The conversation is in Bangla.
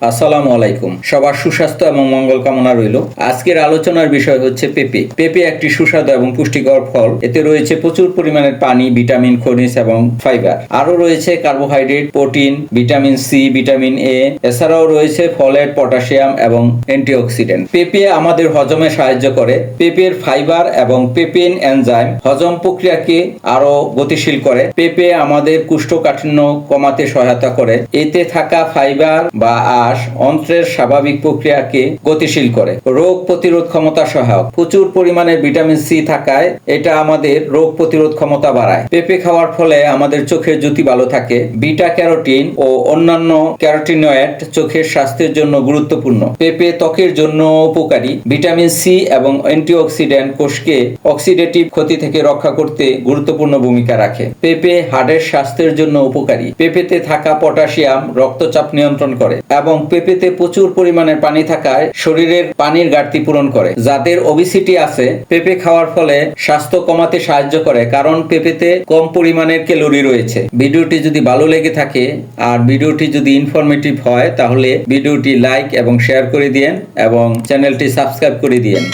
আসসালামু আলাইকুম। সবার সুস্বাস্থ্য এবং মঙ্গল কামনা রইল। আজকের আলোচনার বিষয় হচ্ছে পেঁপে। পেঁপে একটি সুস্বাদু এবং পুষ্টিকর ফল। এতে রয়েছে প্রচুর পরিমাণের পানি, ভিটামিন, খনিজ এবং ফাইবার। আরও রয়েছে carbohydrate, protein, vitamin C, vitamin A. এছাড়াও রয়েছে ফলেট, পটাশিয়াম এবং অ্যান্টিঅক্সিডেন্ট। পেঁপে আমাদের হজমে সাহায্য করে। পেঁপের ফাইবার এবং পেপেন এনজাইম হজম প্রক্রিয়াকে আরো গতিশীল করে। পেঁপে আমাদের কোষ্ঠকাঠিন্য কমাতে সহায়তা করে। এতে থাকা ফাইবার বা আঁশ অন্ত্রের স্বাভাবিক প্রক্রিয়াকে গতিশীল করে। রোগ প্রতিরোধ ক্ষমতা সহায়ক। প্রচুর পরিমাণে ভিটামিন সি থাকায় এটা আমাদের রোগ প্রতিরোধ ক্ষমতা বাড়ায়। পেঁপে খাওয়ার ফলে আমাদের চোখের জ্যোতি ভালো থাকে। বিটা ক্যারোটিন ও অন্যান্য ক্যারোটিনয়েড চোখের স্বাস্থ্যের জন্য গুরুত্বপূর্ণ। পেঁপে ত্বকের জন্য উপকারী। ভিটামিন সি এবং অ্যান্টিঅক্সিডেন্ট কোষকে অক্সিডেটিভ ক্ষতি থেকে রক্ষা করতে গুরুত্বপূর্ণ ভূমিকা রাখে। পেঁপে হাড়ের স্বাস্থ্যের জন্য উপকারী। পেঁপেতে থাকা পটাশিয়াম রক্তচাপ নিয়ন্ত্রণ করে এবং পেঁপেতে প্রচুর পরিমাণে পানি থাকায় শরীরের পানির ঘাটতি পূরণ করে। যাদের ওবেসিটি আছে, পেঁপে খাওয়ার ফলে স্বাস্থ্য কমাতে সাহায্য করে, কারণ পেঁপেতে কম পরিমাণের ক্যালোরি রয়েছে। ভিডিওটি যদি ভালো লেগে থাকে আর ভিডিওটি যদি ইনফরমেটিভ হয়, তাহলে ভিডিওটি লাইক এবং শেয়ার করে দিয়েন এবং চ্যানেলটি সাবস্ক্রাইব করে দিয়েন।